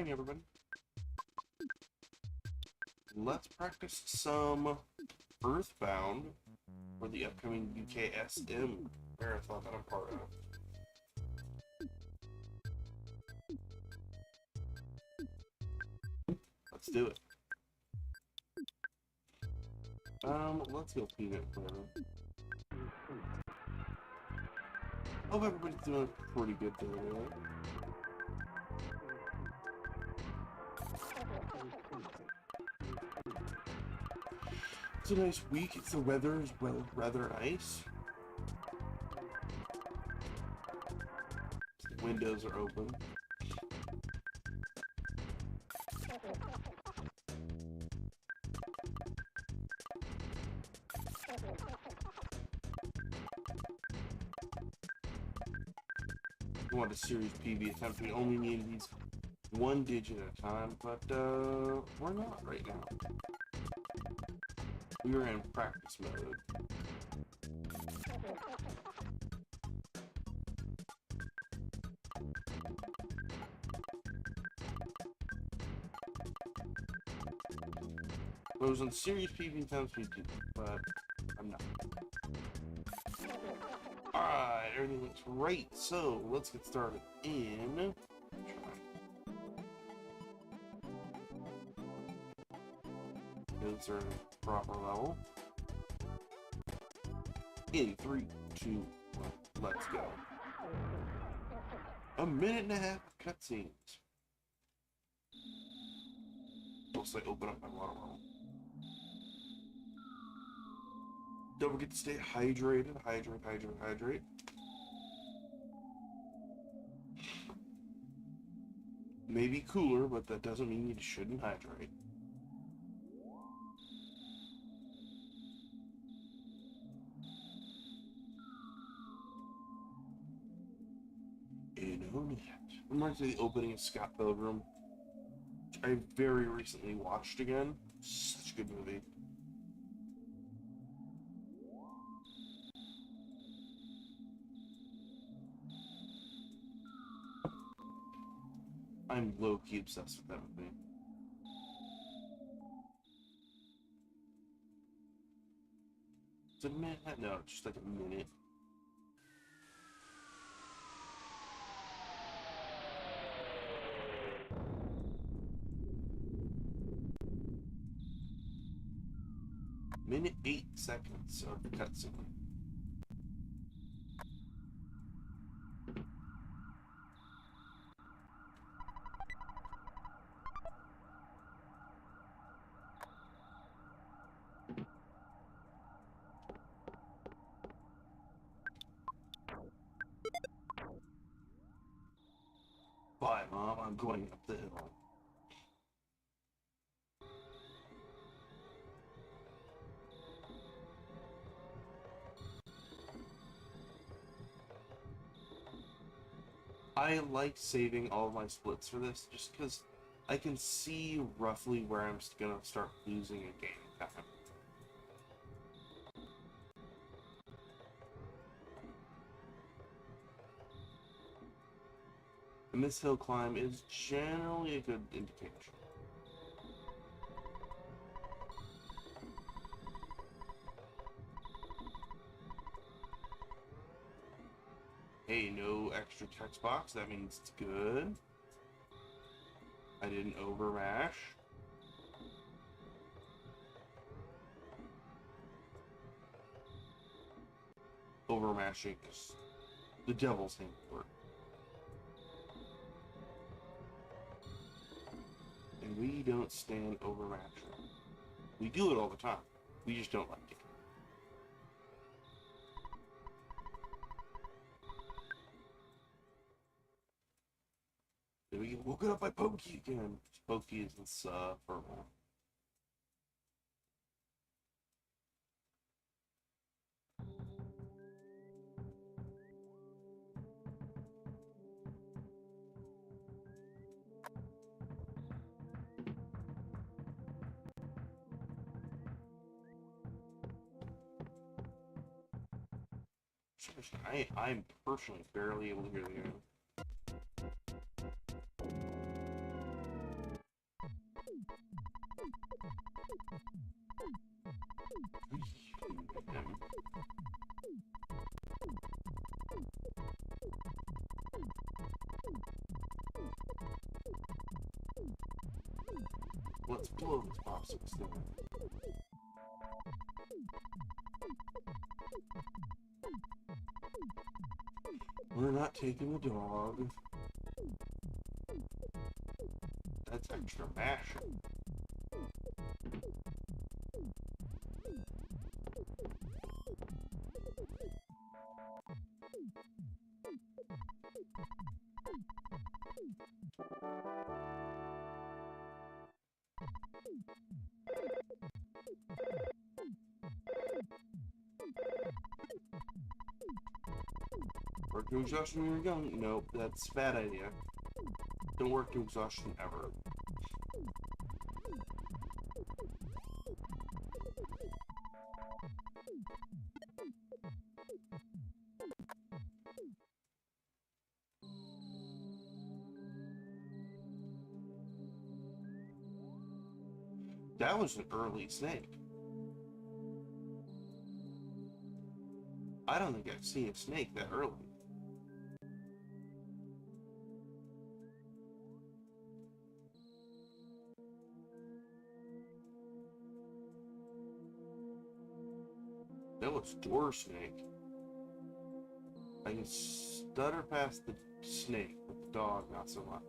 morning, everybody. Let's practice some Earthbound for the upcoming UKSM marathon that I'm part of. Let's do it. Let's go peanut butter. Hope everybody's doing pretty good today. It's a nice week. The weather is rather nice. The windows are open. We want a series PB attempt. We only need these one digit at a time, but we're not right now. We are in practice mode. If I was on series PB attempts, we do, but I'm not. Alright, everything looks right, so let's get started in... Those are proper level. In 3, 2, 1, let's go. A minute and a half of cutscenes. Looks like open up my water bottle. Don't forget to stay hydrated. Hydrate. Maybe cooler, but that doesn't mean you shouldn't hydrate. Reminds me of the opening of Scott Pilgrim, which I very recently watched again. Such a good movie. I'm low-key obsessed with that movie. Is it a minute? No, just like a minute. Minute 8 seconds of the cutscene. Bye, Mom. I'm going up the hill. I like saving all of my splits for this, just because I can see roughly where I'm going to start losing a game time. And this hill climb is generally a good indication. Hey, no extra text box, that means it's good. I didn't overmash. Overmashing is the devil's handwork. And we don't stand overmashing. We do it all the time. We just don't like it. Then we get woken up by Pokey again. Pokey is insufferable. I'm personally barely able to hear the game. Let's blow this popsicle stick. We're not taking the dog. That's extra mashing. Work to exhaustion when you're young? Nope, that's a bad idea. Don't work to exhaustion ever. That was an early snake. I don't think I've seen a snake that early. That was door snake. I can stutter past the snake, but the dog not so much.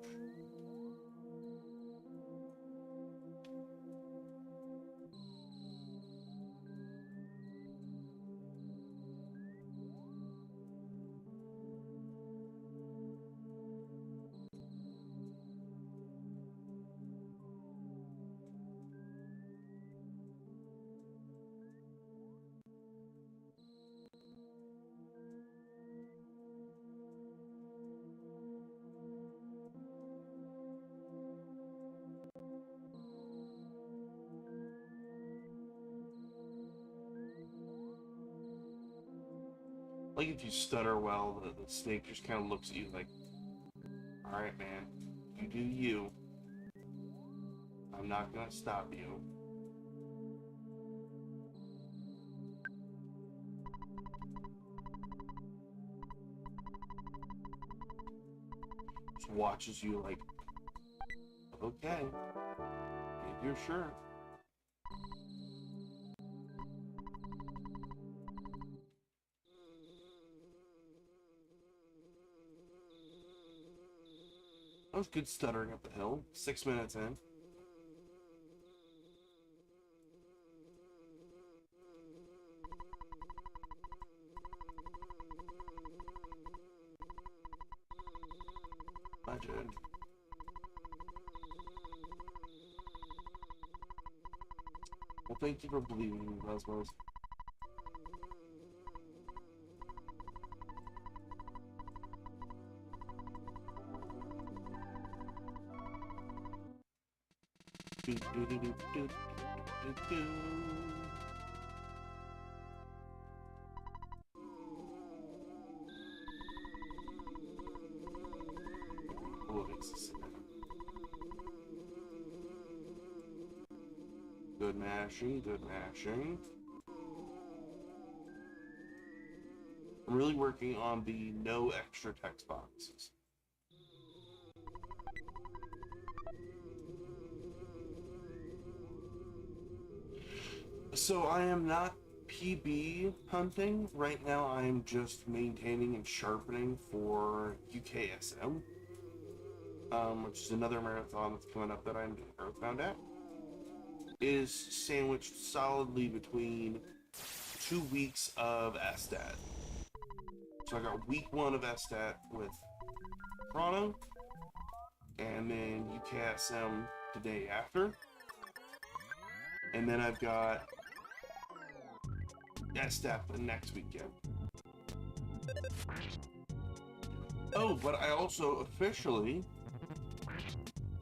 Like if you stutter well, the snake just kind of looks at you like, alright man, you do you. I'm not gonna stop you. Just watches you like, okay, if you're sure. That was good stuttering up the hill. 6 minutes in. Legend. Well, thank you for believing in me, Cosmos. Do, do, do, do, do, do, do. Oh, it's good mashing, good mashing. I'm really working on the no extra text boxes. So I am not PB hunting. Right now I am just maintaining and sharpening for UKSM, which is another marathon that's coming up that I'm earthbound at. Is sandwiched solidly between 2 weeks of SDAT. So I got week 1 of SDAT with Chrono, and then UKSM the day after. And then I've got SDAT the next weekend. Oh, but I also officially,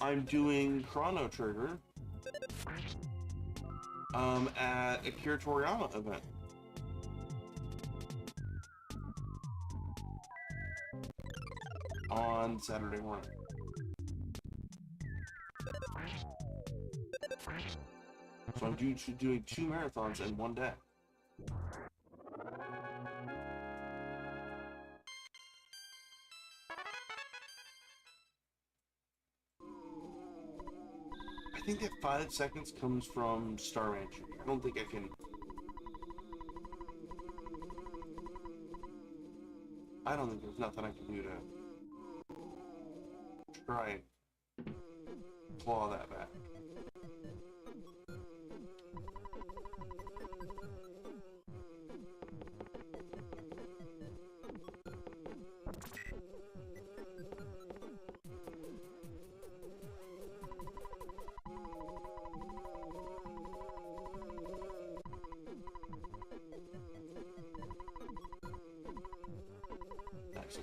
I'm doing Chrono Trigger at a Akira Toriyama event. On Saturday morning. So I'm doing 2 marathons in 1 day. I think that 5 seconds comes from Starman shooting. I don't think I can... I don't think there's nothing I can do to try and claw that back.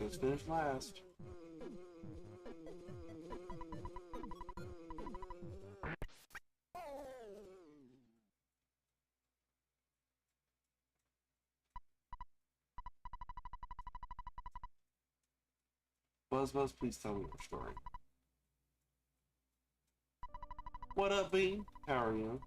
Let's finish last. Buzz, please tell me your story. What up, Bean? How are you?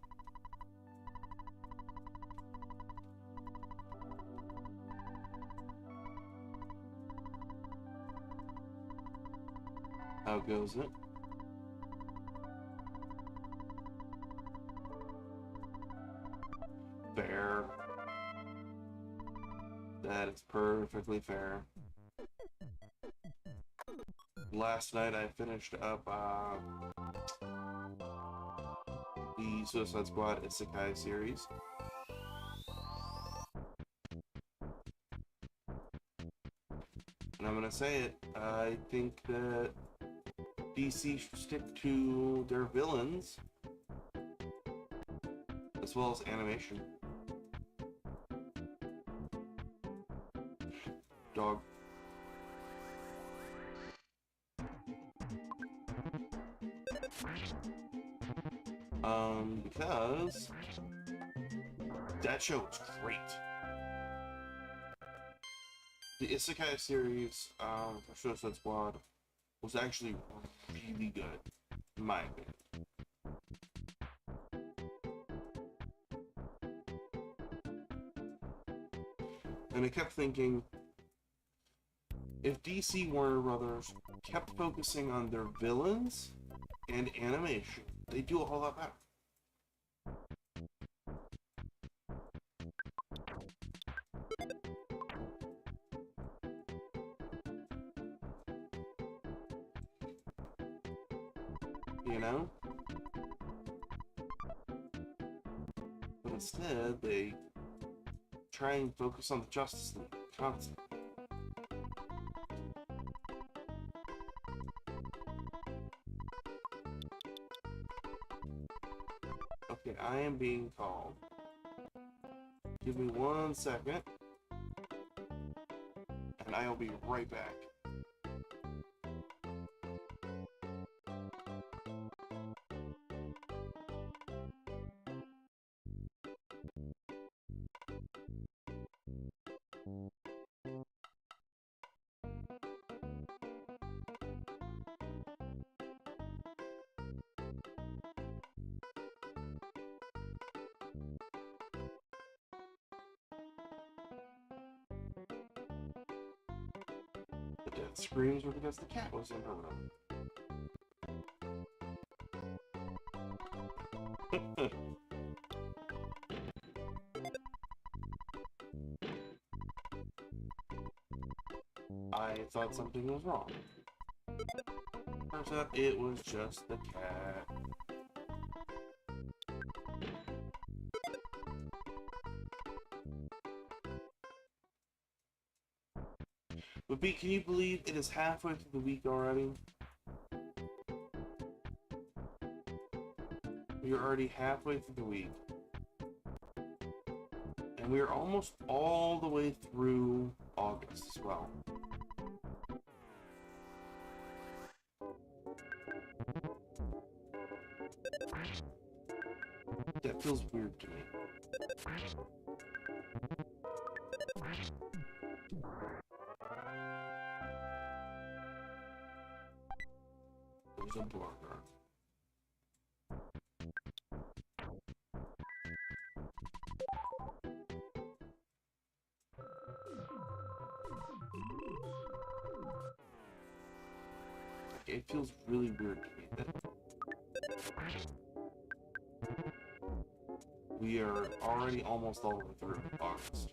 How goes it? Fair. That is perfectly fair. Last night I finished up the Suicide Squad Isekai series. And I'm gonna say it, I think that DC should stick to their villains as well as animation. Dog. Because that show was great. The Isekai series for Suicide Squad was actually really good, in my opinion. And I kept thinking, if DC Warner Brothers kept focusing on their villains and animation, they do a whole lot better. You know? But instead, they try and focus on the Justice League constantly. Okay, I am being called. Give me 1 second, and I will be right back. The death screams were because the cat was in her room. I thought something was wrong. Turns out it was just the cat. But B, can you believe it is halfway through the week already? We are already halfway through the week. And we are almost all the way through August as well. That feels weird to me. There's a burger. It feels really weird to me that We are already almost all the way through August.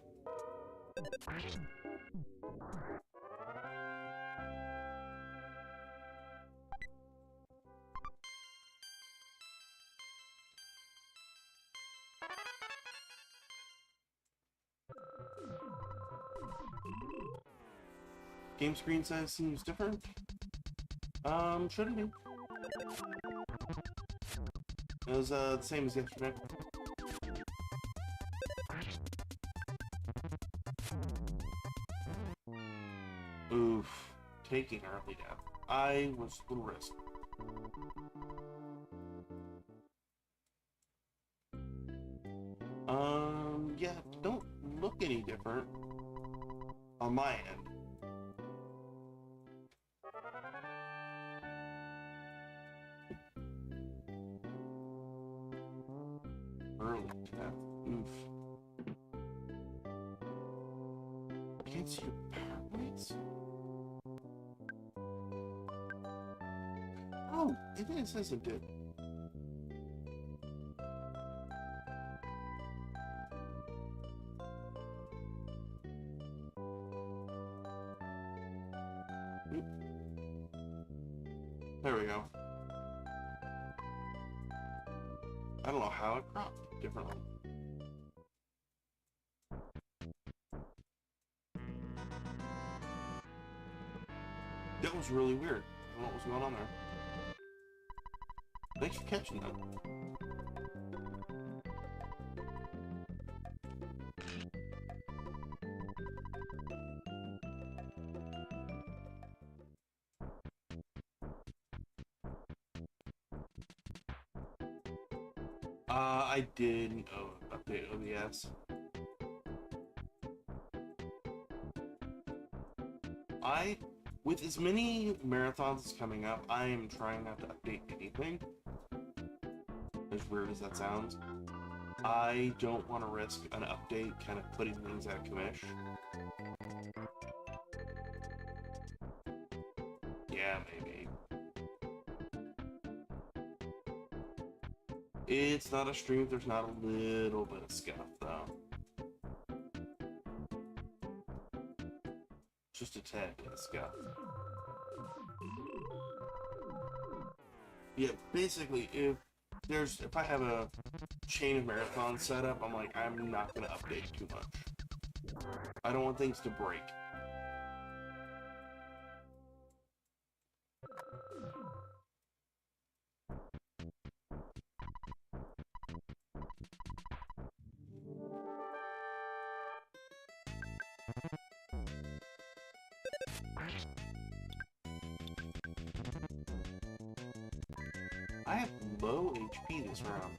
Game screen size seems different. Shouldn't be. It was the same as yesterday. Oof. Taking early death. I was a little risk. Yeah, don't look any different on my end. Early death. Oof. Can't see your power points? Oh, it is, isn't it? Oop. There we go. I don't know how it cropped differently. That was really weird. I don't know what was going on there. Thanks for catching that. I did update OBS. With as many marathons as coming up, I am trying not to update anything. As weird as that sounds. I don't want to risk an update kind of putting things out of commish. Yeah, maybe. It's not a stream if there's not a little bit of scuff, though. Just a tad bit of scuff. Yeah, basically, if I have a chain of marathons set up, I'm like, I'm not going to update too much. I don't want things to break. I have low HP this round.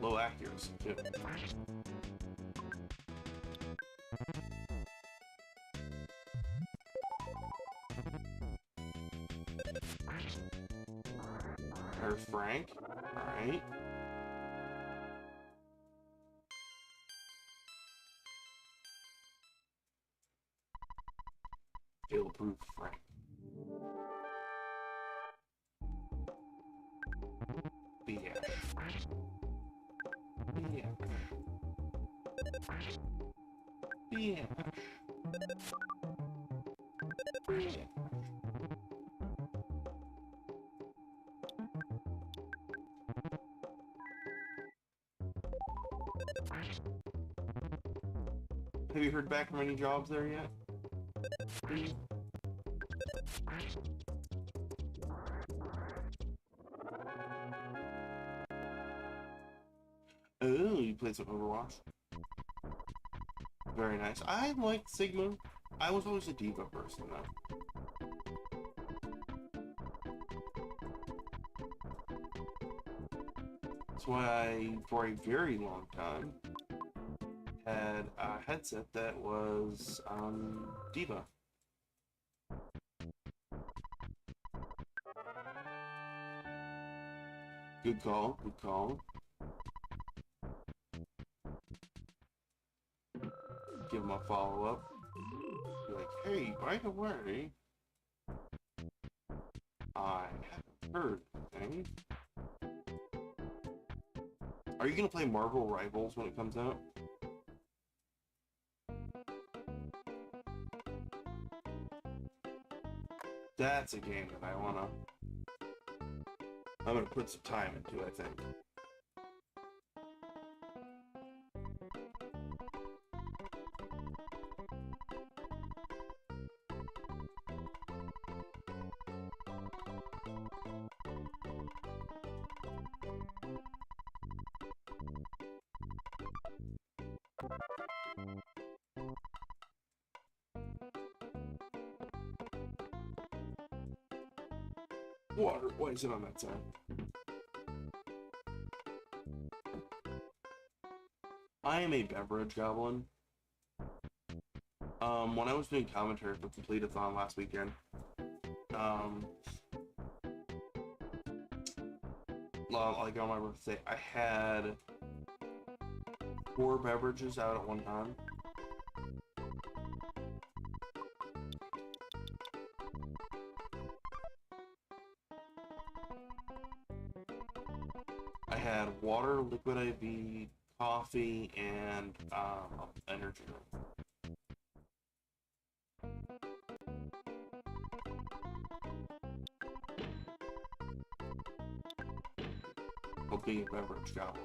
Low accuracy, too. There's Frank. Alright. Fail-proof Frank. BH. BH. BH. BH. Have you heard back from any jobs there yet? Oh, you played some Overwatch. Very nice. I liked Sigma. I was always a D.Va person, though. That's why I, for a very long time, had a headset that was D.Va. Good call, good call. Give him a follow-up. Be like, hey, by the way, I haven't heard anything. Are you gonna play Marvel Rivals when it comes out? That's a game that I'm gonna put some time into, I think. Water, why is it on that side? I am a beverage goblin. When I was doing commentary for Complete-a-thon last weekend, like on my birthday, I had 4 beverages out at one time. I had water, liquid IV, coffee, and energy drink. I'll be a beverage goblin.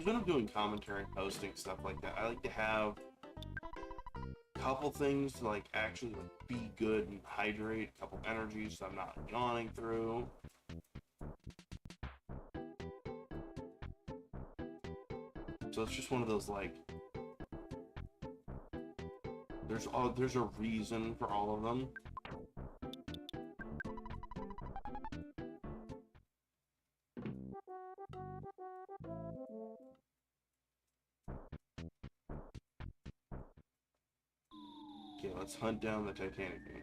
When I'm doing commentary and hosting stuff like that, I like to have a couple things to like actually like, be good and hydrate, a couple energies so I'm not yawning through. So it's just one of those like there's a reason for all of them. Okay, let's hunt down the Titanic game.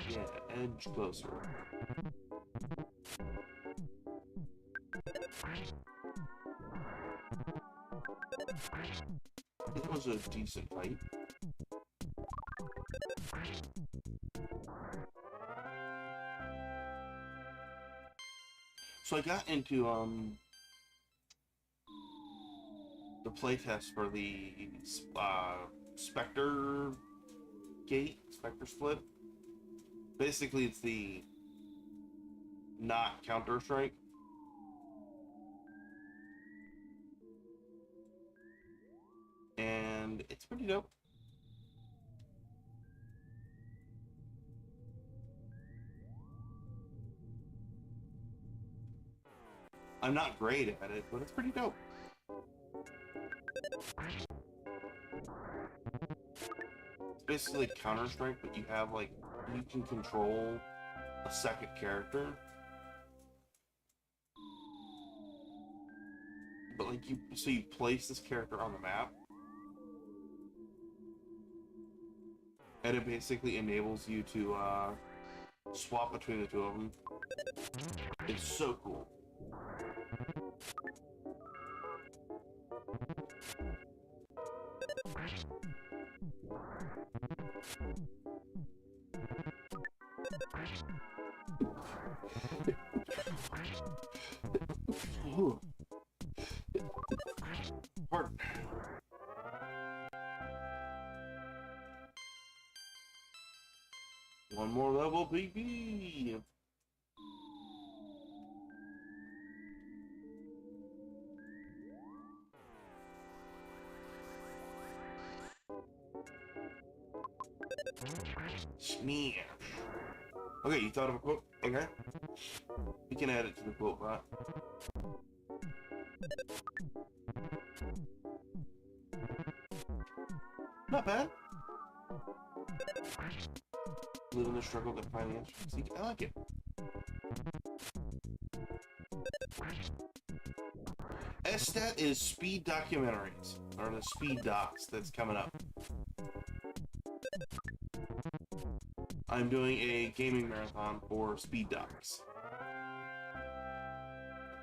Yeah, edge closer. It was a decent fight. So I got into the playtest for the Spectre split. Basically, it's the not Counter-Strike. And it's pretty dope. I'm not great at it, but it's pretty dope. It's basically Counter-Strike, but you have like, you can control a second character. But like so you place this character on the map. And it basically enables you to swap between the two of them. It's so cool. Pardon. One more level, baby! Smash! Okay, you thought of a quote? Okay. We can add it to the quote bot. Not bad. A in the struggle to find answers. See, I like it. SDAT is speed documentaries, or the speed docs that's coming up. I'm doing a gaming marathon for speed docs.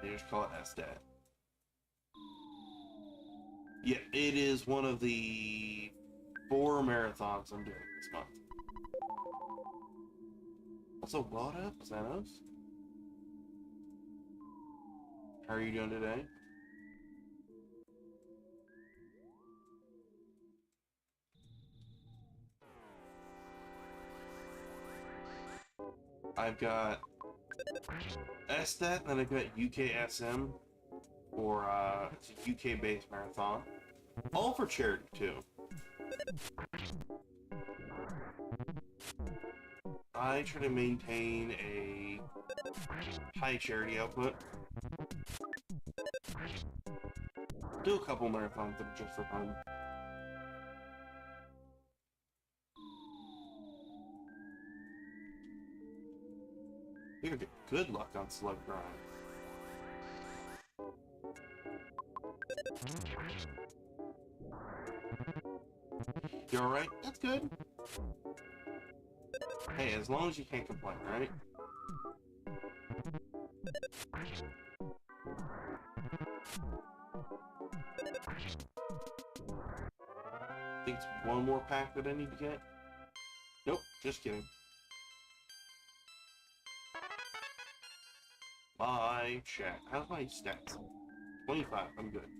They just call it SDAT. Yeah, it is one of the 4 marathons I'm doing this month. Also, what up, Xanos? How are you doing today? I've got SDAT, and then I've got UKSM for it's a UK-based marathon. All for charity, too. I try to maintain a high charity output. Do a couple marathons that are just for fun. You're gonna get good luck on Slug Grind. You alright? That's good. Hey, as long as you can't complain, right? I think it's one more pack that I need to get. Nope, just kidding. My chat. How's my stats? 25, I'm good.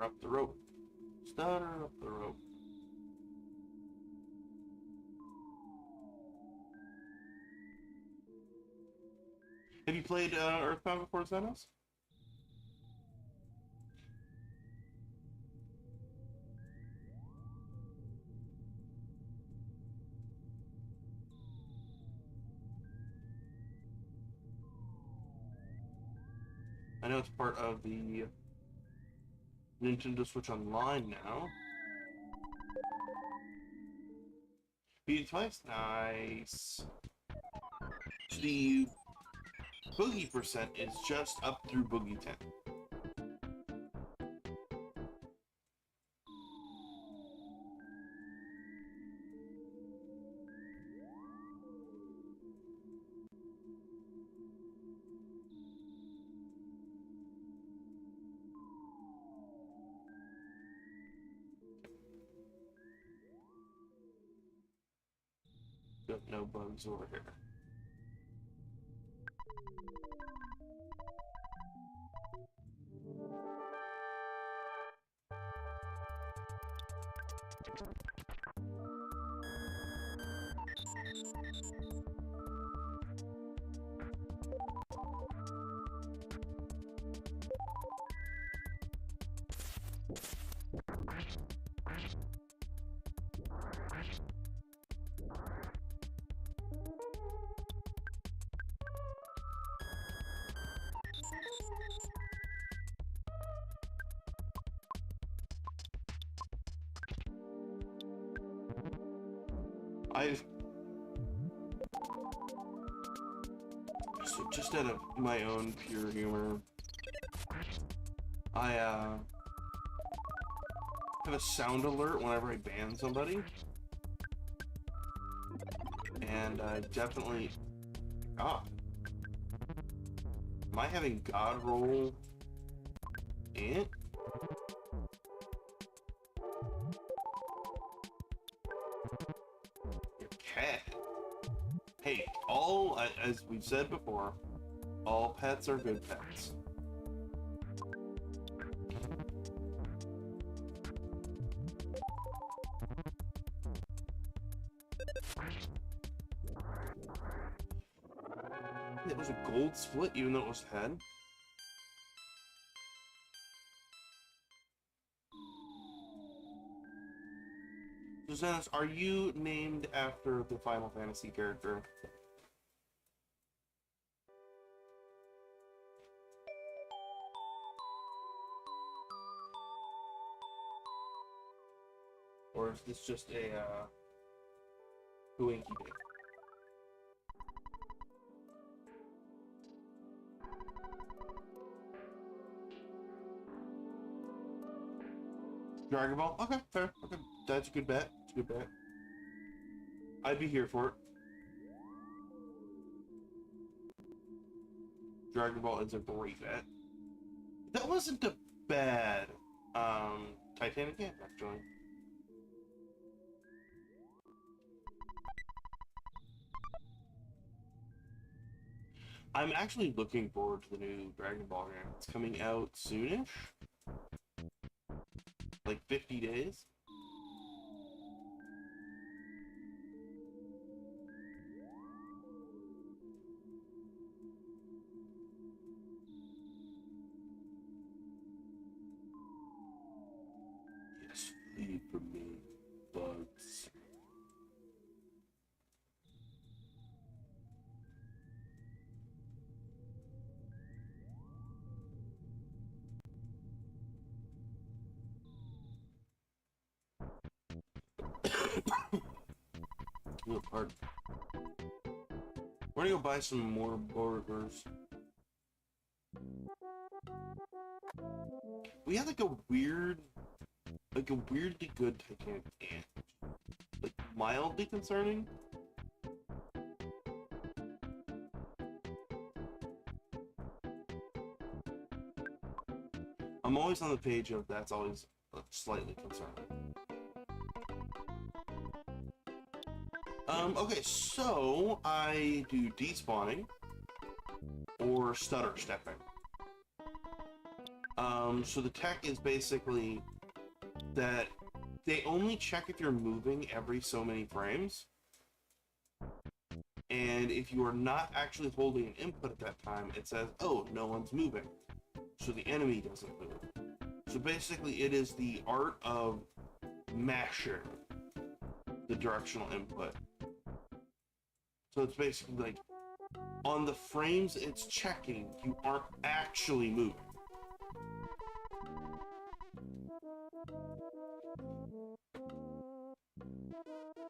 Up the rope. Stutter up the rope. Have you played Earthbound before, Xenos? I know it's part of the Nintendo Switch Online now. Beat it twice? Nice. The Boogie percent is just up through Boogie 10. Got no bugs over here. I've just out of my own pure humor, I have a sound alert whenever I ban somebody, and I definitely God. Am I having God roll it? Your cat. Hey, as we've said before, all pets are good pets. It was a gold split, even though it was head. So, Xenos, are you named after the Final Fantasy character? or is this just a Hooinky day? Dragon Ball? Okay, fair. Okay, that's a good bet. It's a good bet. I'd be here for it. Dragon Ball is a great bet. That wasn't a bad Titanic game, actually. I'm actually looking forward to the new Dragon Ball game. It's coming out soonish. Like 50 days. Yes, flee from me, bugs. Oh, pardon. We're gonna go buy some more burgers. We had like a weirdly good Titanic game. Like mildly concerning. I'm always on the page of that's always slightly concerning. Okay, so I do despawning or stutter stepping. So the tech is basically that they only check if you're moving every so many frames. And if you are not actually holding an input at that time, it says, oh, no one's moving. So the enemy doesn't move. So basically it is the art of mashing the directional input. So it's basically like, on the frames it's checking, you aren't actually moving.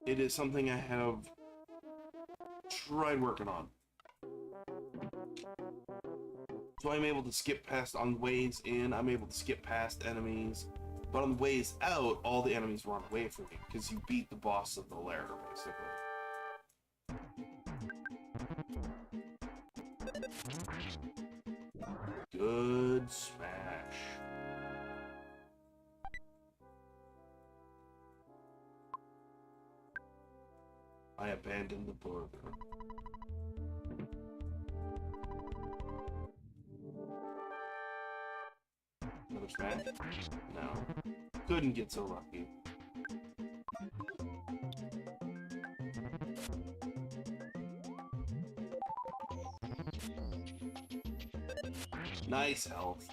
It is something I have tried working on. So I'm able to skip past on ways in, I'm able to skip past enemies, but on the ways out, all the enemies run away from me, because you beat the boss of the lair, basically. Good smash. I abandoned the burger. Another smash? No. Couldn't get so lucky. Nice health.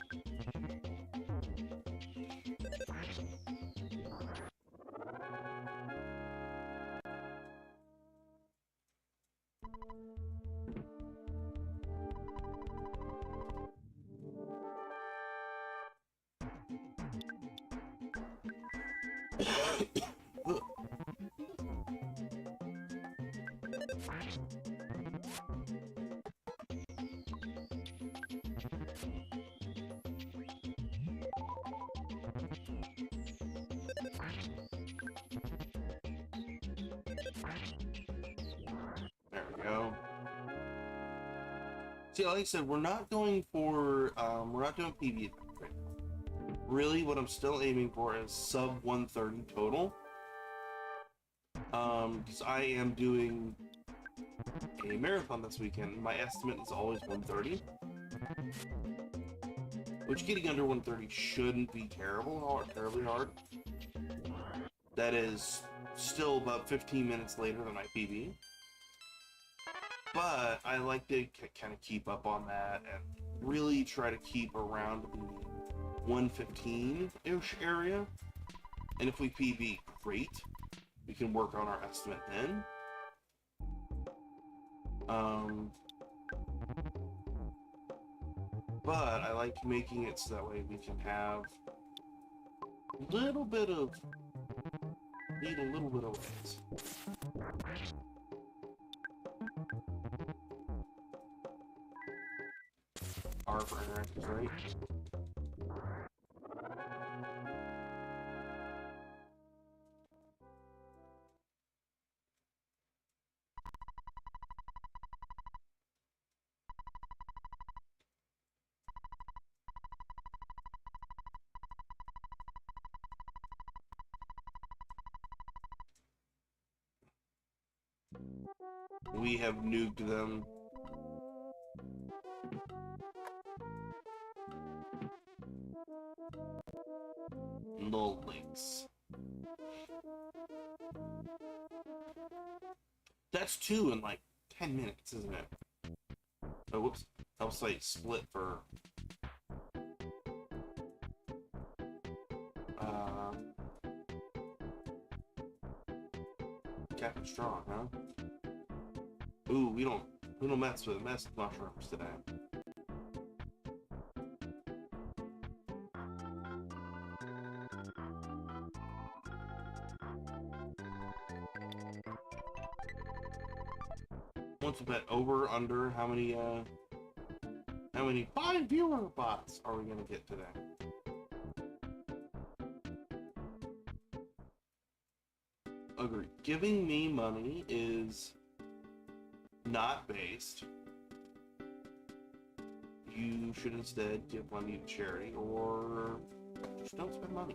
There we go. See, like I said, we're not going for, we're not doing PB right now. Really, what I'm still aiming for is sub 130 total. Because I am doing a marathon this weekend. My estimate is always 130. Which getting under 130 shouldn't be terrible or terribly hard. That is still about 15 minutes later than my PB. But I like to kind of keep up on that and really try to keep around the 115-ish area. And if we PB, great. We can work on our estimate then. But I like making it so that way we can have a little bit of need a little bit of ways. R for interactive, right? We have nuked them. Null links. That's 2 in like 10 minutes, isn't it? Oh, whoops. Help site split for... Captain Strong, huh? Ooh, we don't mess with mushrooms today. Once a bet over, under, how many fine viewer bots are we gonna get today? Agree. Giving me money is not based. You should instead give money to charity or just don't spend money.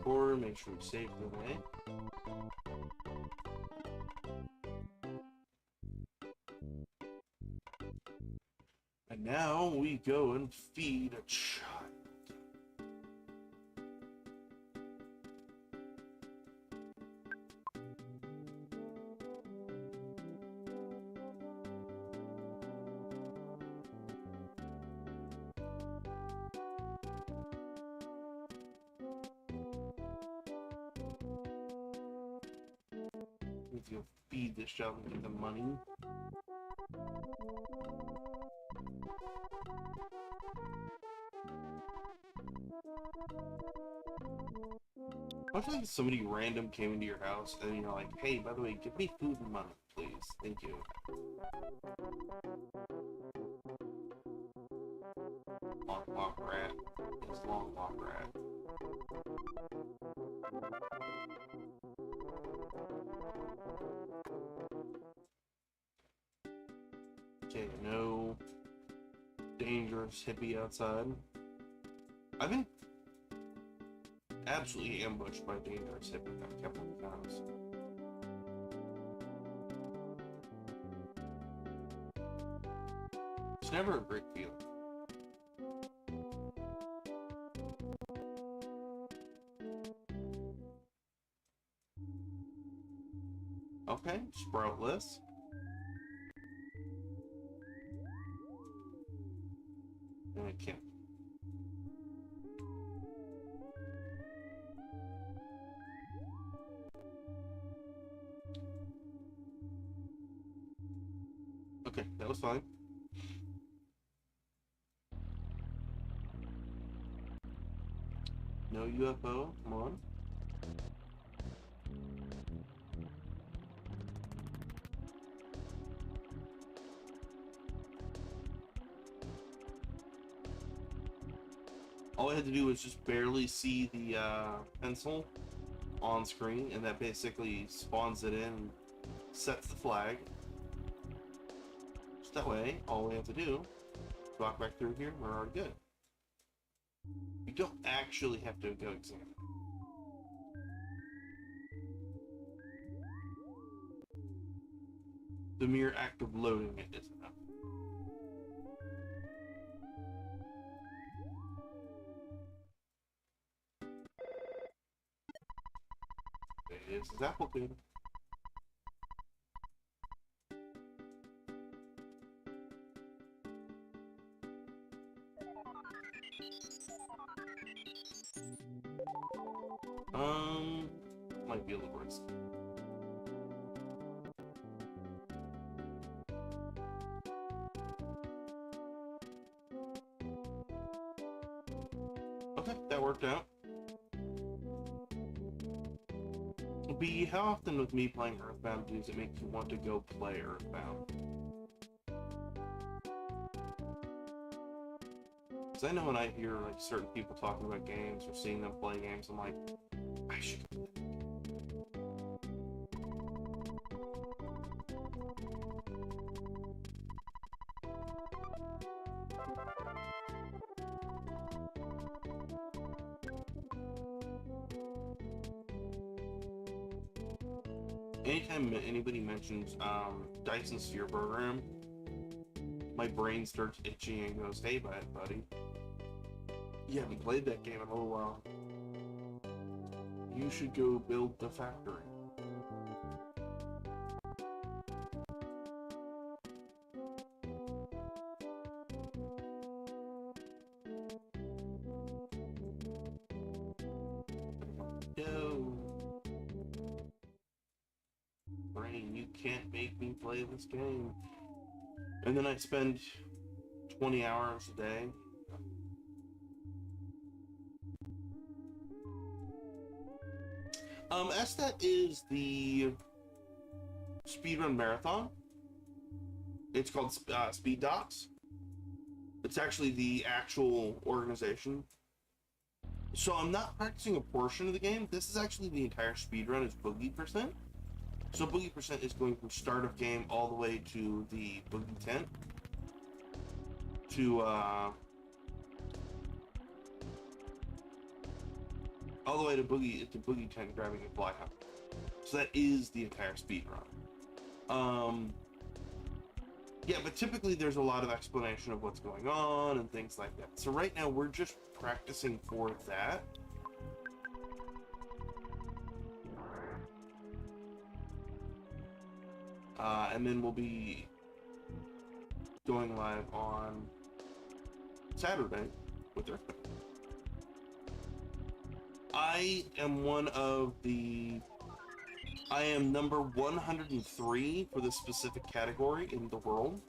Or make sure we save the way. And now we go and feed a child. Need to go feed this child and get the money. I feel like somebody random came into your house and you're like, hey, by the way, give me food and money, please. Thank you. Long walk rat. Yes, long walk rat. Okay, no dangerous hippie outside. I've been absolutely ambushed by dangerous hippie a couple of times. It's never a great feeling. Okay, sproutless. And I can't. Okay, that was fine. No UFO, come on. All I had to do was just barely see the pencil on screen, and that basically spawns it in, sets the flag. Just that way, all we have to do is walk back through here, we're already good. You don't actually have to go examine. The mere act of loading it is enough. This is apple food. Might be a little risky. Okay, that worked out. B, how often with me playing Earthbound does it make you want to go play Earthbound? Because I know when I hear like certain people talking about games or seeing them play games, I'm like, I should. Anytime anybody mentions Dyson Sphere Program, my brain starts itching and goes, hey buddy, you haven't played that game in a little while. You should go build the factory. No. Brain, you can't make me play this game. And then I spend 20 hours a day. SDAT is the speedrun marathon. It's called Speed Docs. It's actually the actual organization. So I'm not practicing a portion of the game. This is actually the entire speedrun is boogie percent. So boogie percent is going from start of game all the way to the boogie tent. To all the way to boogie tent grabbing a fly hop. So that is the entire speed run. Yeah, but typically there's a lot of explanation of what's going on and things like that. So right now we're just practicing for that. And then we'll be going live on Saturday with Earthbound. I am number 103 for this specific category in the world.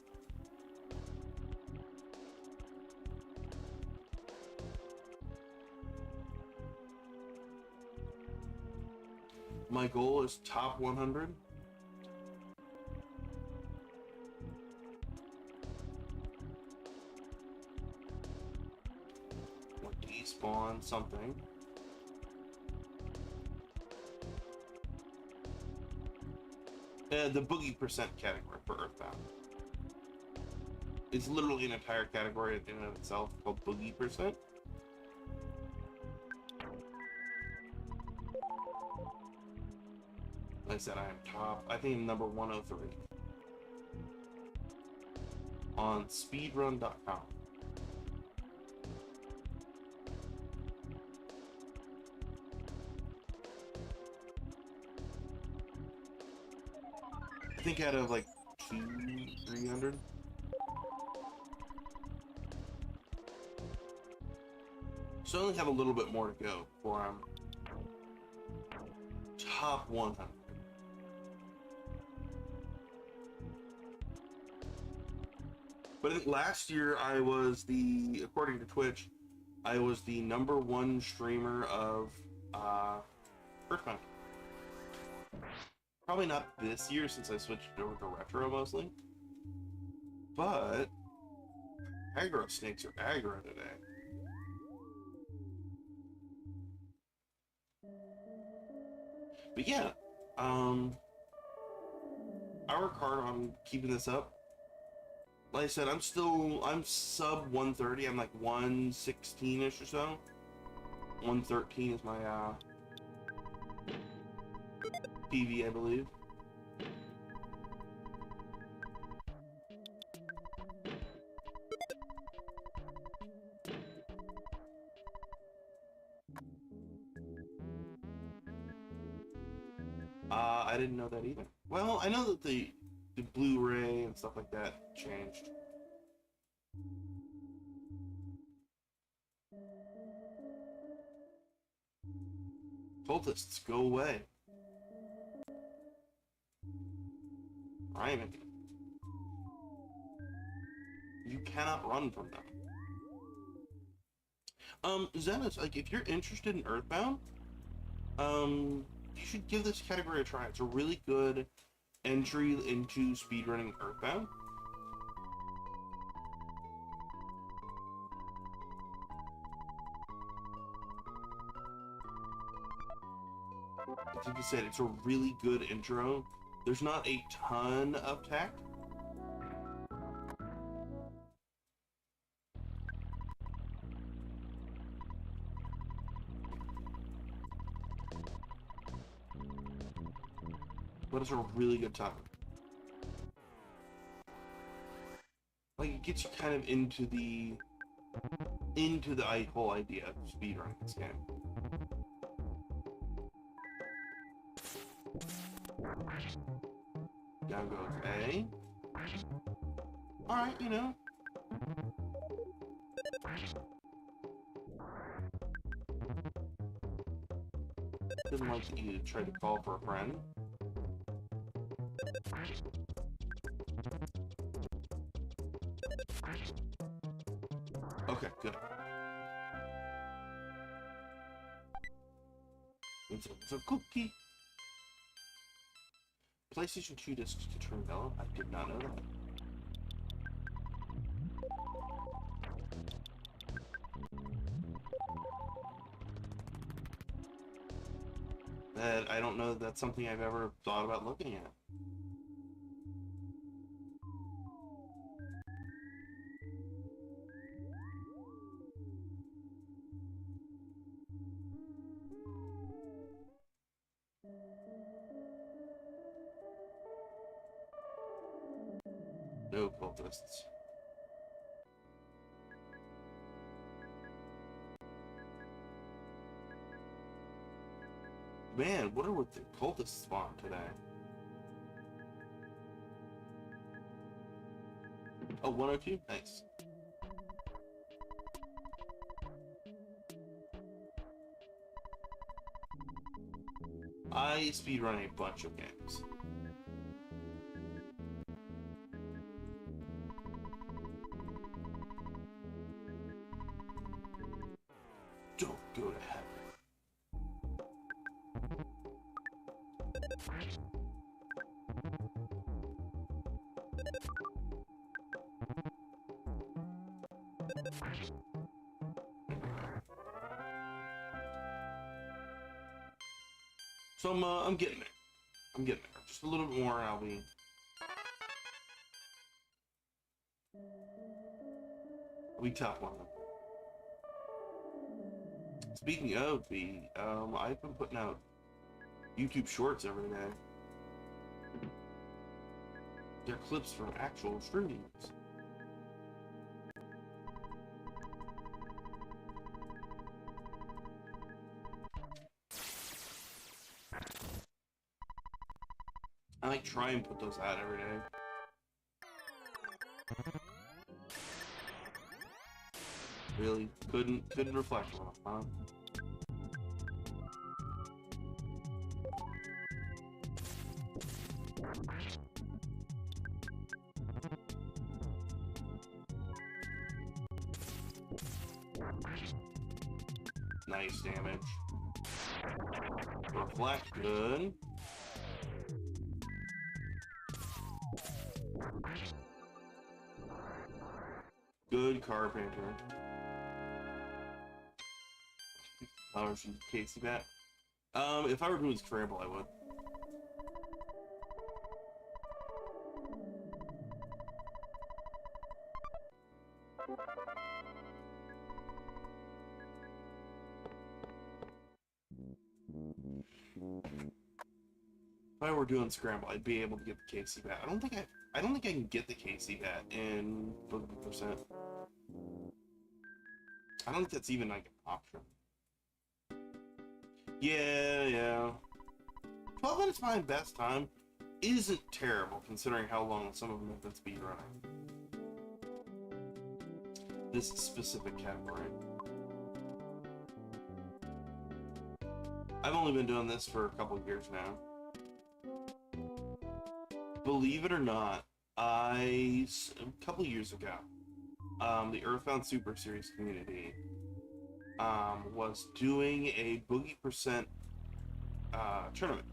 My goal is top 100. Or despawn something. The boogie percent category for Earthbound. It's literally an entire category in and of itself called boogie percent. Like I said, I am top. I think I'm number 103 on speedrun.com. I think out of like 300. So I only have a little bit more to go before I'm top 100. But I think last year I was according to Twitch, I was the #1 streamer of Earthbound. Probably not this year since I switched over to retro mostly. But aggro snakes are aggro today. But yeah, I work hard on keeping this up. Like I said, I'm sub 130. I'm like 116-ish or so. 113 is my PV, I believe. I didn't know that either. Well, I know that the Blu-ray and stuff like that changed. Cultists, go away. Ryman. You cannot run from them. Zenos, like, if you're interested in Earthbound, you should give this category a try. It's a really good entry into speedrunning Earthbound. Like I said, it's a really good intro. There's not a ton of tech. But it's a really good time. Like, it gets you kind of into the whole idea of speedrunning this game. Down goes A. Alright, you know. Didn't like you to try to call for a friend. Okay, good. It's a cookie. PlayStation 2 discs to turn mellow? I did not know that. I don't know that that's something I've ever thought about looking at. No cultists. Man, what are with the cultists spawn today? Oh, 102? Nice. I speedrun a bunch of games. Don't go to heaven. So I'm getting there. I'm getting there. Just a little bit more and I'll be top one. Speaking of I've been putting out YouTube shorts every day. They're clips from actual streamings. I like try and put those out every day. Really couldn't reflect on it, huh? Nice damage. Reflect, good. Good carpenter. Oh, she's Casey back. If I were doing scramble, I would. If I were doing scramble, I'd be able to get the KC bat. I don't think I can get the KC bat in 50%. I don't think that's even like an option. Yeah. 12 minutes my best time isn't terrible considering how long some of them have been speedrunning. This specific category. I've only been doing this for a couple of years now. Believe it or not, a couple of years ago, the Earthbound Super Series community was doing a Boogie Percent tournament,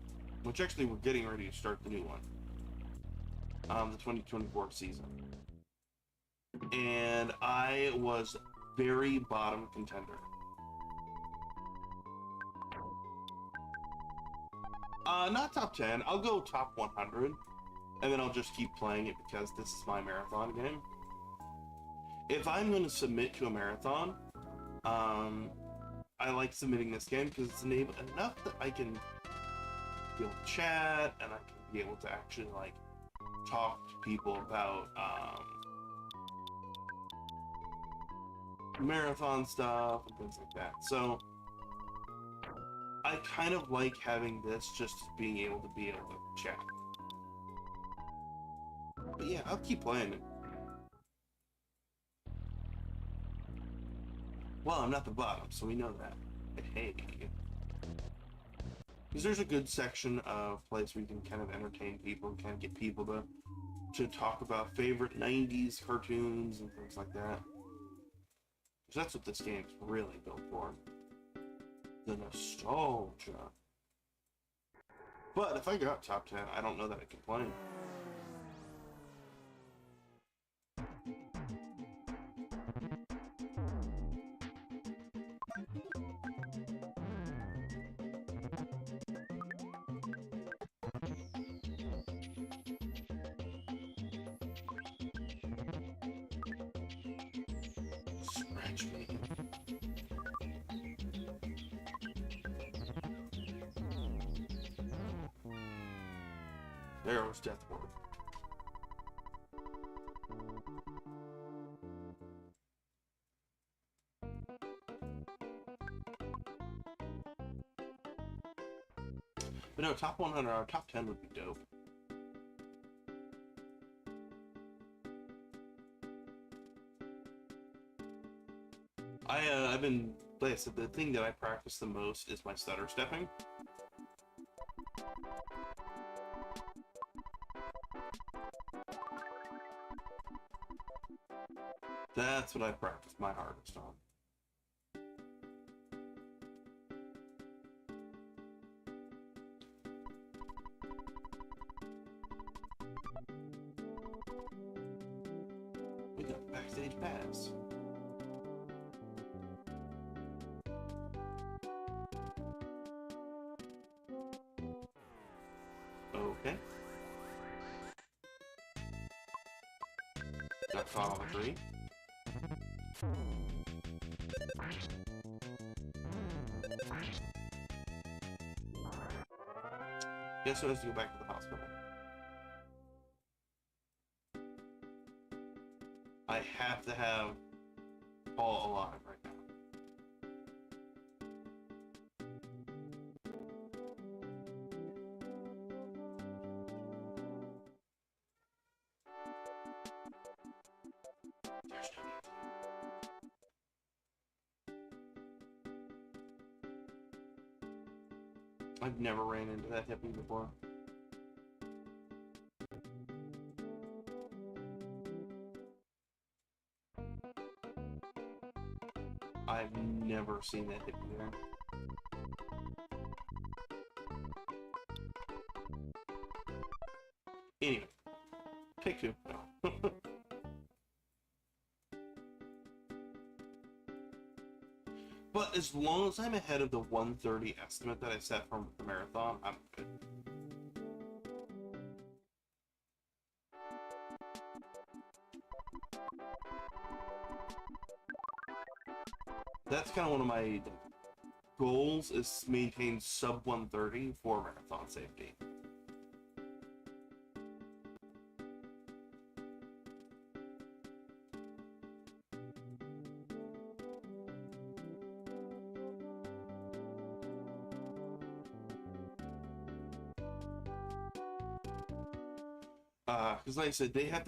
which actually we're getting ready to start the new one, the 2024 season. And I was very bottom contender. Not top 10, I'll go top 100, and then I'll just keep playing it because this is my marathon game. If I'm going to submit to a marathon, I like submitting this game because it's enough that I can be able to chat, and I can be able to actually, like, talk to people about, marathon stuff and things like that. So I kind of like having this, just being able to chat. But yeah, I'll keep playing it. Well, I'm not the bottom, so we know that. But hey. Because there's a good section of place where you can kind of entertain people and kind of get people to talk about favorite 90s cartoons and things like that. Because that's what this game's really built for. The nostalgia. But if I got top 10, I don't know that I complain. Scratch me. There was Death Ward. But no, top 100 or top 10 would be dope. I've been, like I said, the thing that I practice the most is my stutter stepping. That's what I practice my hardest on. We got backstage pass. Okay. Got follow 3. Guess who has to go back to the hospital? I have to have Paul alive right now. There's no need. I've never ran into that hippie before. I've never seen that hippie there. Anyway, take 2. No. But as long as I'm ahead of the 130 estimate that I set from the marathon, I'm good. That's kind of one of my goals, is maintain sub 130 for marathon safety. Because like I said, they have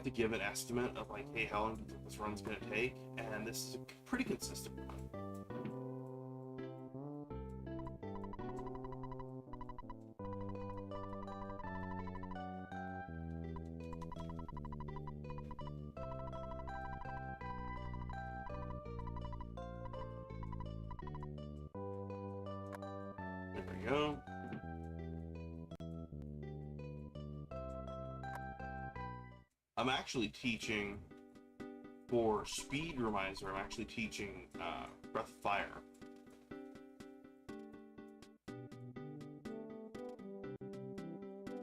to give an estimate of like, hey, how long do you think this run's gonna take? And this is a pretty consistent run. we go. I'm actually teaching for Speed Reminder. I'm actually teaching Breath of Fire.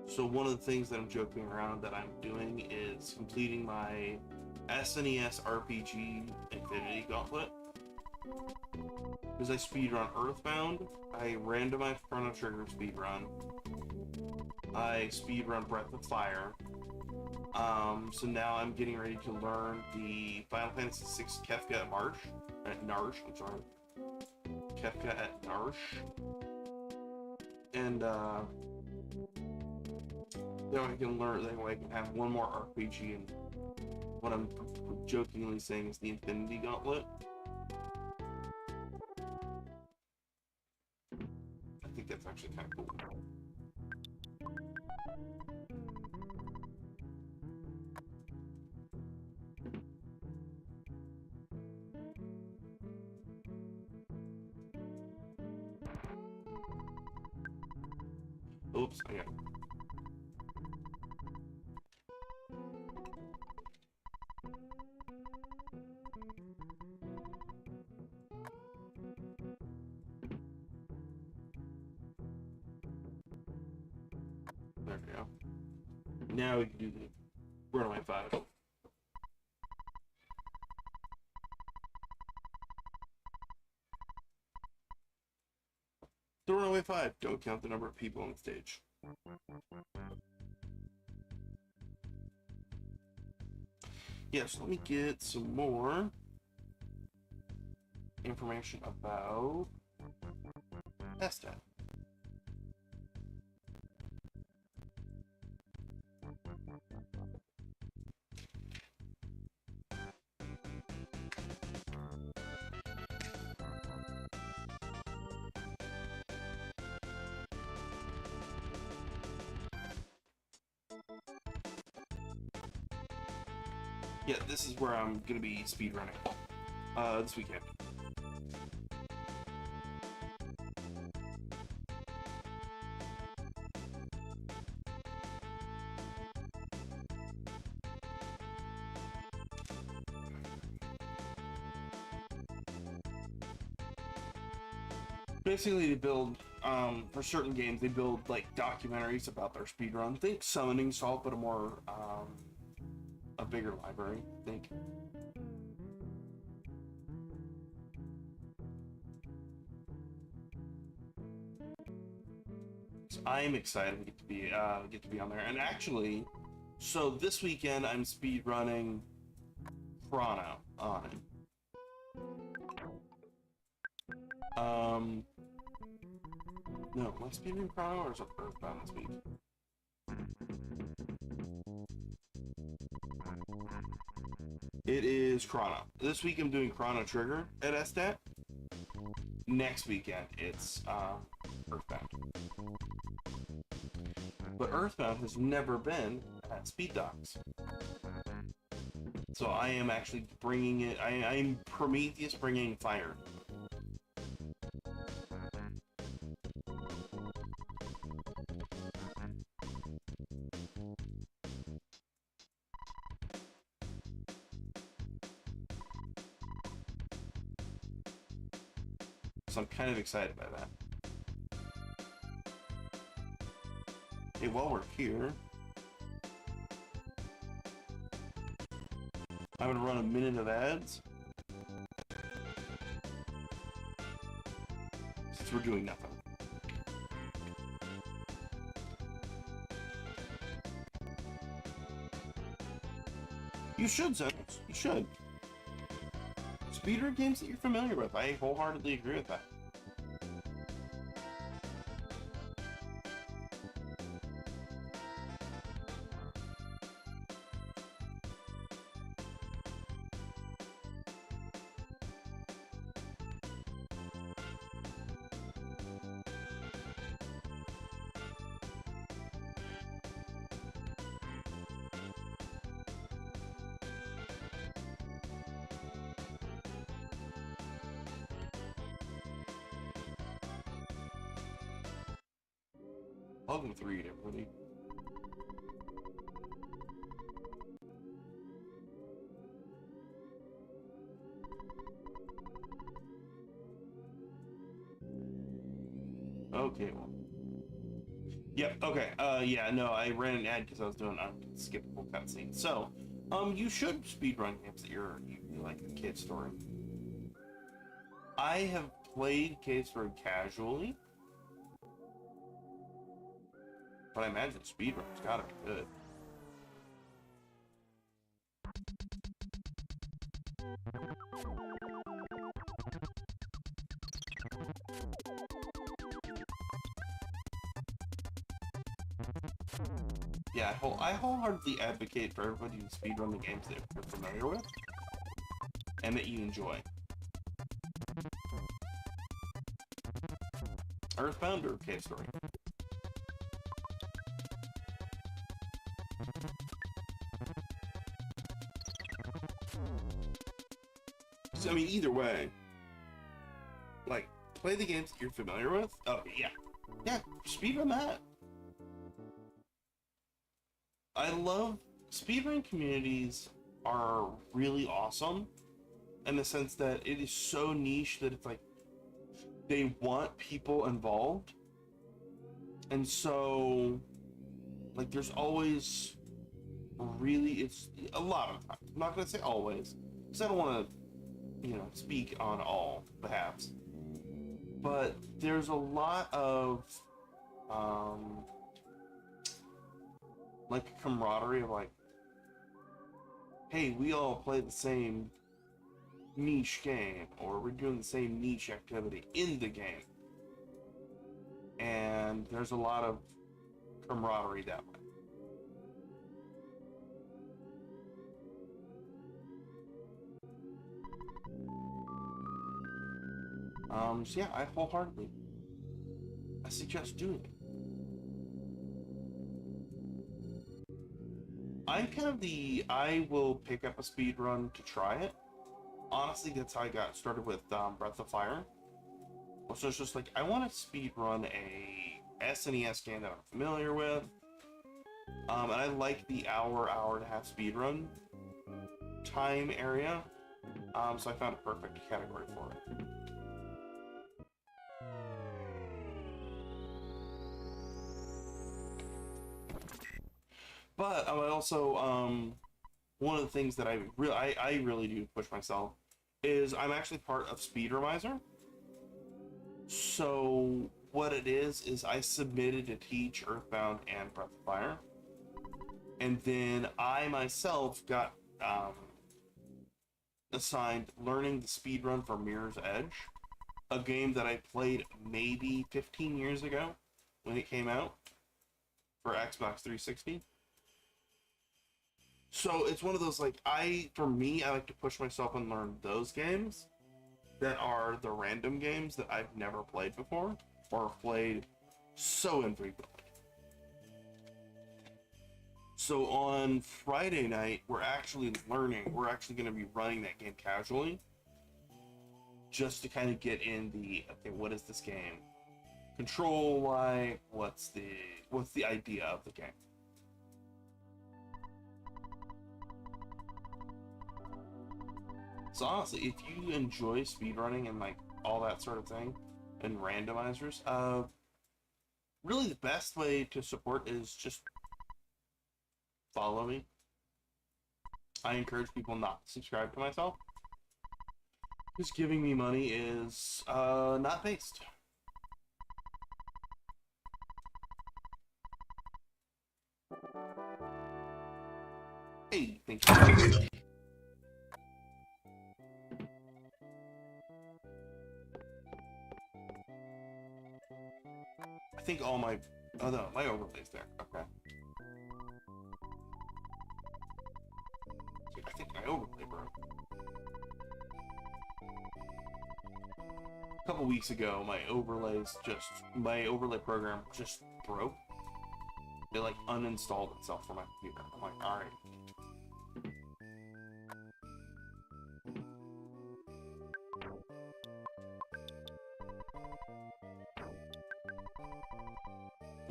So one of the things that I'm joking around that I'm doing is completing my SNES RPG Infinity Gauntlet. Because I speedrun Earthbound, I randomized Chrono Trigger speedrun, I speedrun Breath of Fire. So now I'm getting ready to learn the Final Fantasy VI Kefka at Narsh, I'm sorry. Kefka at Narsh. And then I can learn, then I can have one more RPG, and what I'm jokingly saying is the Infinity Gauntlet. I think that's actually kind of cool. Oops, I got it. There we go. Now we can do the Runaway 5. The Runaway 5. Don't count the number of people on the stage. Yes, let me get some more information about SDAT. Yeah, this is where I'm gonna be speedrunning this weekend. Basically, they build for certain games. They build like documentaries about their speedrun. Think Summoning Salt, but a bigger library. I think. So I'm excited to get to be on there. And actually, so this weekend I'm speedrunning Chrono on it. No, am I speedrunning Chrono or is it Earthbound this week? It is Chrono. This week I'm doing Chrono Trigger at SDAT. Next weekend it's Earthbound. But Earthbound has never been at Speed Docks. So I am actually bringing it, I'm Prometheus bringing fire. So I'm kind of excited by that. Hey, while we're here, I'm gonna run a minute of ads. Since we're doing nothing. You should, Zen. You should. Speedrun games that you're familiar with. I wholeheartedly agree with that. Welcome to read, everybody. Okay, well. Yep, okay. Yeah, no, I ran an ad because I was doing unskippable cutscenes. So, you should speedrun games that you like the Cave Story. I have played Cave Story casually, but I imagine speedrun's gotta be good. Yeah, I wholeheartedly advocate for everybody to speedrun the games that you're familiar with and that you enjoy. Earthbound or Cave Story? So, I mean, either way, like, play the games that you're familiar with. Oh, yeah. Yeah, speedrun that. I love speedrun communities are really awesome in the sense that it is so niche that it's like they want people involved, and so like there's always really, it's a lot of times, I'm not gonna say always because I don't want to, you know, speak on all behalves, but there's a lot of like camaraderie of like, hey, we all play the same niche game, or we're doing the same niche activity in the game, and there's a lot of camaraderie that way. So yeah, I wholeheartedly suggest doing it. I'm kind of I will pick up a speed run to try it. Honestly, that's how I got started with Breath of Fire. So it's just like, I want to speed run a SNES game that I'm familiar with. And I like the hour and a half speed run time area. So I found a perfect category for it. But I also, one of the things that I really do push myself is I'm actually part of Speedremizer. So what it is I submitted to teach Earthbound and Breath of Fire, and then I myself got assigned learning the speedrun for Mirror's Edge, a game that I played maybe 15 years ago when it came out for Xbox 360. So it's one of those, like, for me, I like to push myself and learn those games that are the random games that I've never played before, or played so infrequently. So on Friday night, we're actually going to be running that game casually, just to kind of get in the, okay, what is this game control like, what's the idea of the game. So honestly, if you enjoy speedrunning and like all that sort of thing, and randomizers, really the best way to support is just follow me. I encourage people not to subscribe to myself, because giving me money is not based. Hey, thank you. I think all my... Oh no, my overlay's there. Okay. I think my overlay broke. A couple weeks ago, my overlay program just broke. It like uninstalled itself from my computer. I'm like, alright.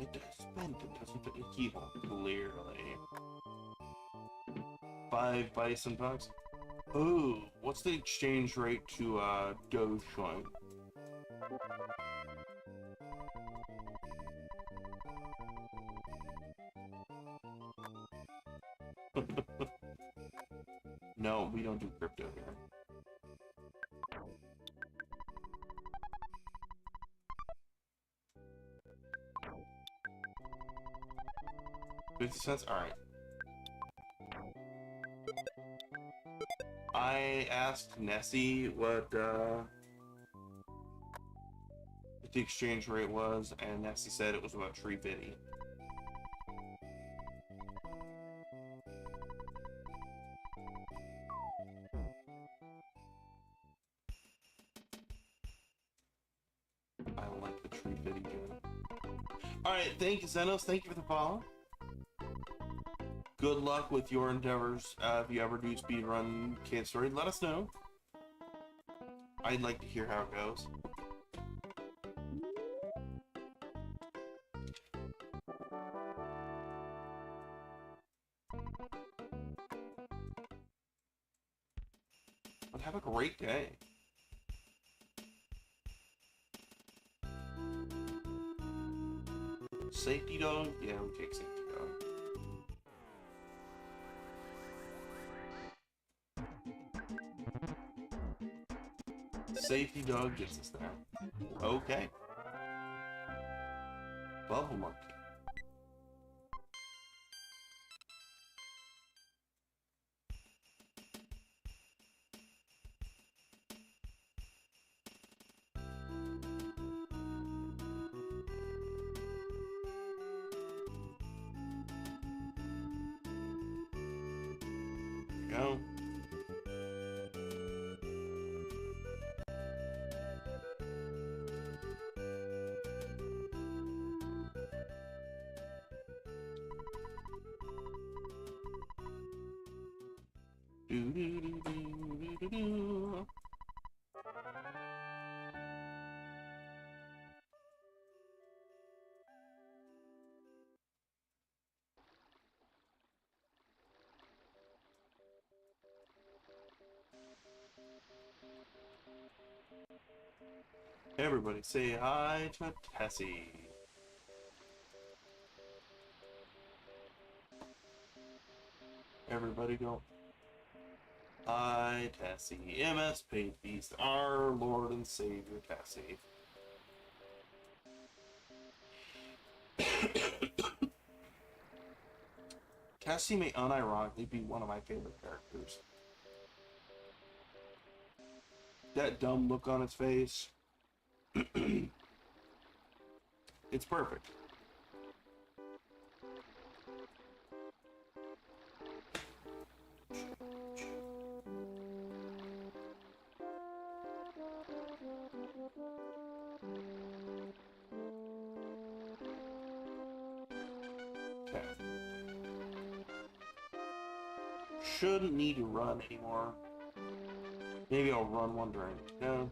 It does spend, it doesn't fit the keyhole, clearly. 5 bison bucks. Ooh, what's the exchange rate to Dogecoin? No, we don't do crypto here. $0.50? Alright. I asked Nessie what the exchange rate was, and Nessie said it was about $3.50. I like the $3.50 good. Alright, thank you, Xenos. Thank you for the follow. Good luck with your endeavors. If you ever do speedrun Cave Story, let us know. I'd like to hear how it goes. But have a great day. Safety dog? Yeah, we take safety dog. Safety dog gets us there. Okay. Bubble monkey. Go. Do. Everybody say hi to Tessie. Everybody go. Hi, Tessie. MS Paint Beast, our Lord and Savior, Tessie. Tessie may unironically be one of my favorite characters. That dumb look on its face. It's perfect. Okay. Shouldn't need to run anymore. Maybe I'll run one during. No.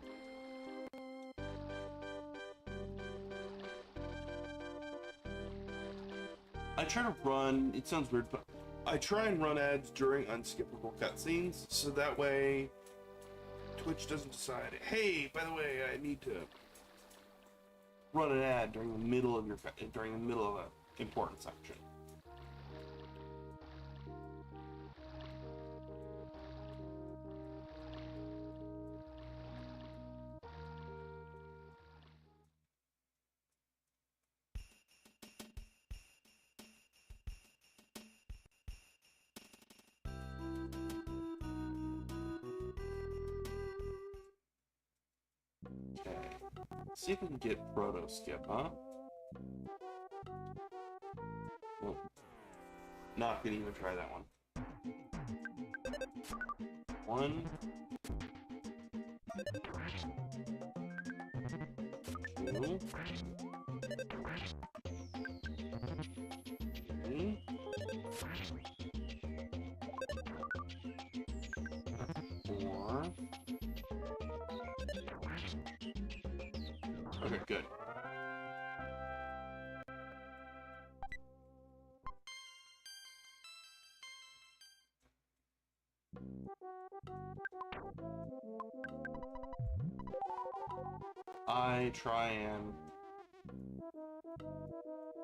I try to run, it sounds weird, but I try and run ads during unskippable cutscenes, so that way Twitch doesn't decide, hey, by the way, I need to run an ad during the middle of an important section. Okay, see if we can get proto skip, huh? Well, not gonna even try that one. 1, 2, 3, 4. Okay, good. I try and...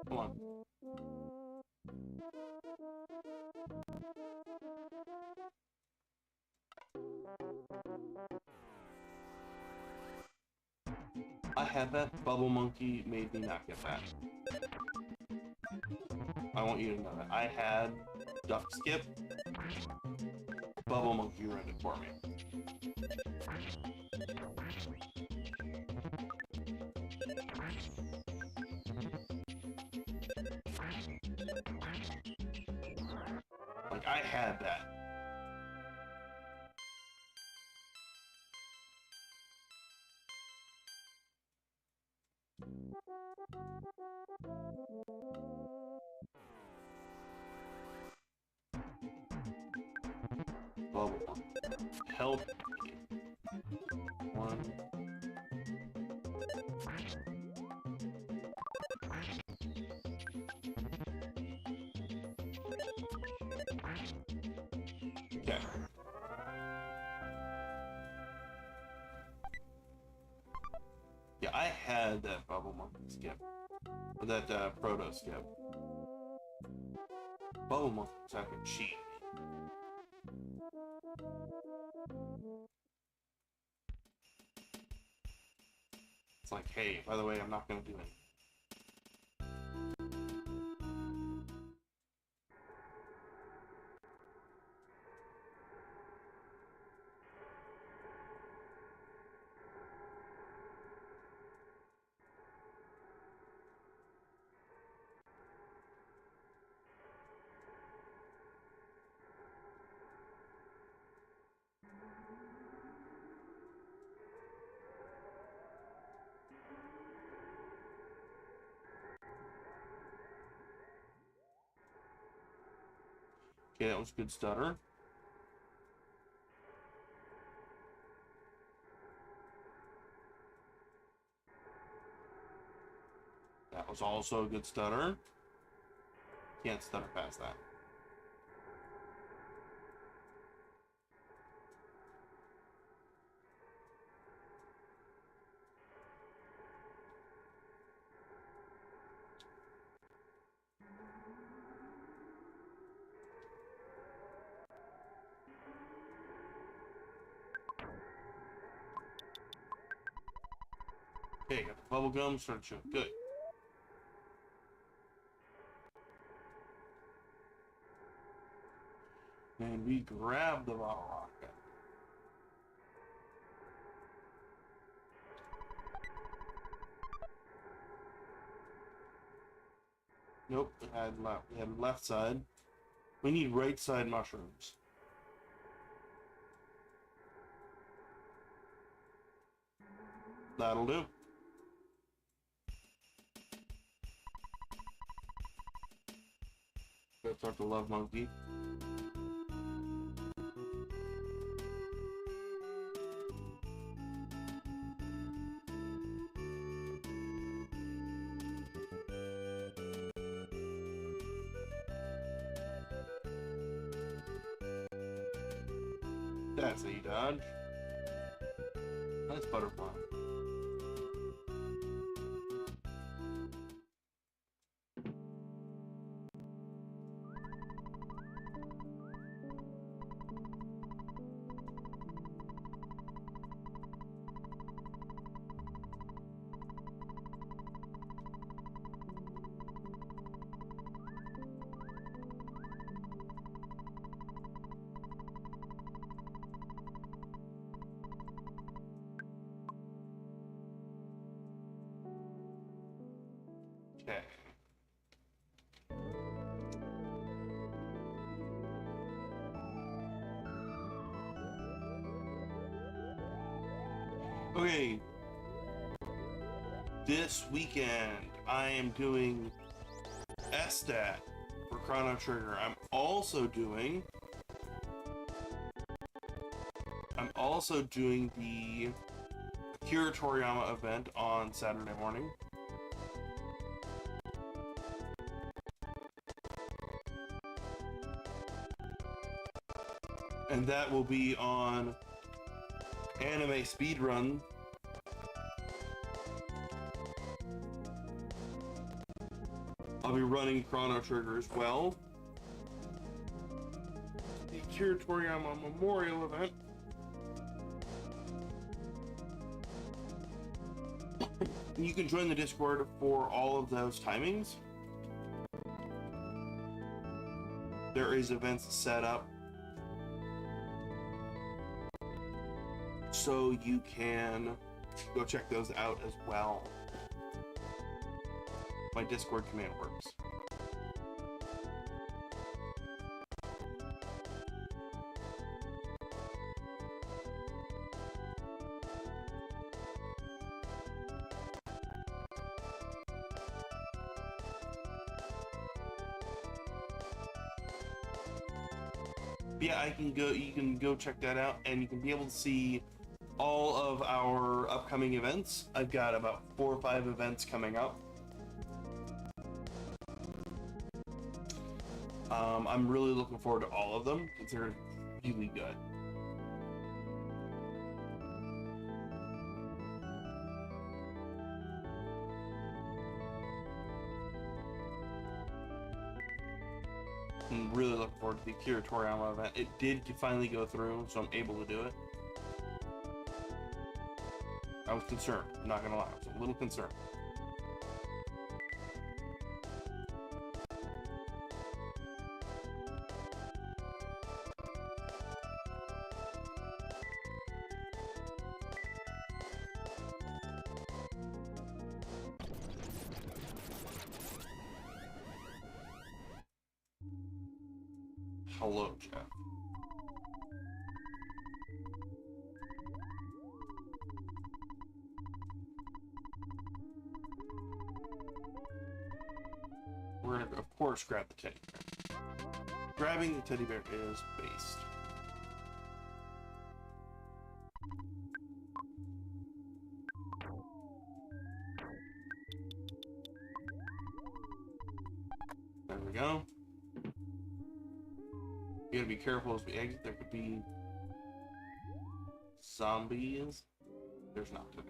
Come on. I had that. Bubble Monkey made me not get that. I want you to know that. I had Duck Skip. Bubble Monkey ruined it for me. Like, I had that. Bubble Monkey. Help me. One. Okay. Yeah, I had that Bubble Monkey skip. Or that Proto skip. Bubble Monkey's like a cheat. It's like, hey, by the way, I'm not gonna do it. Okay, that was a good stutter. That was also a good stutter. Can't stutter past that. Okay, got the bubble gum, started showing good. And we grab the bottle rocket. Nope, it had left. We had left side. We need right side mushrooms. That'll do. Go talk to Love Monkey. That's a dodge. That's butterfly. Okay. Okay. This weekend, I am doing SDAT for Chrono Trigger. I'm also doing the Akira Toriyama event on Saturday morning. And that will be on Anime Speedrun. I'll be running Chrono Trigger as well. The Akira Toriyama Memorial event. You can join the Discord for all of those timings. There is events set up so you can go check those out as well. My Discord command works. Yeah, you can go check that out, and you can be able to see all of our upcoming events. I've got about 4 or 5 events coming up. I'm really looking forward to all of them because they're really good. I'm really looking forward to the Akira Toriyama event. It did finally go through, so I'm able to do it. I was concerned, I'm not gonna lie, I was a little concerned. Hello, Jeff. We're gonna, of course, grab the teddy bear. Grabbing the teddy bear is based. There we go. You gotta be careful as we exit. There could be zombies. There's not today.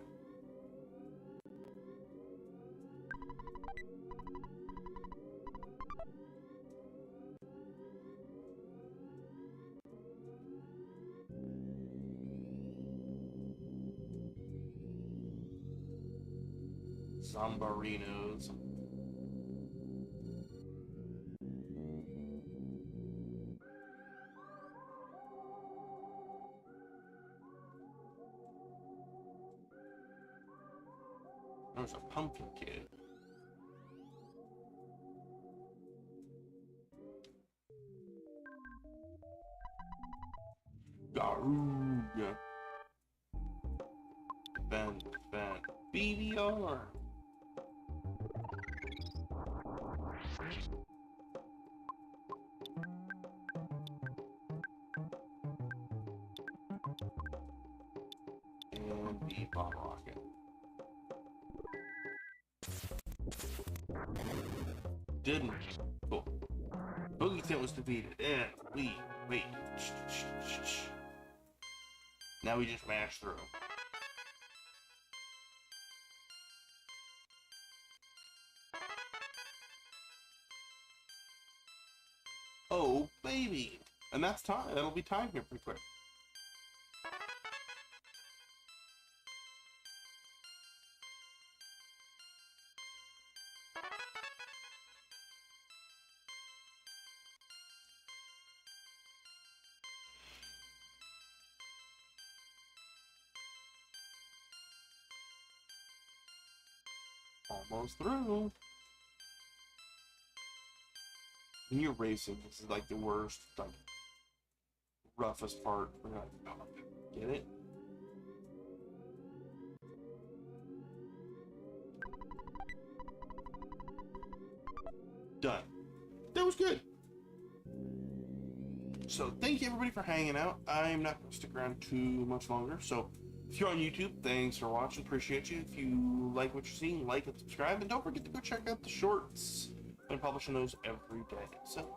Zombarinos. There's a pumpkin kid. Garuga. Ben. BBR. And the bomb rocket. Didn't. Cool. Boogie Tent was defeated, and wait. Shh. Now we just mash through. Oh, baby! And that's time. That'll be time here pretty quick. Almost through. When you're racing, this is like the worst, like roughest part. We're like, oh, get it? Done. That was good. So thank you everybody for hanging out. I'm not going to stick around too much longer. So if you're on YouTube, thanks for watching. Appreciate you. If you like what you're seeing, like and subscribe. And don't forget to go check out the shorts. I'm publishing those every day. So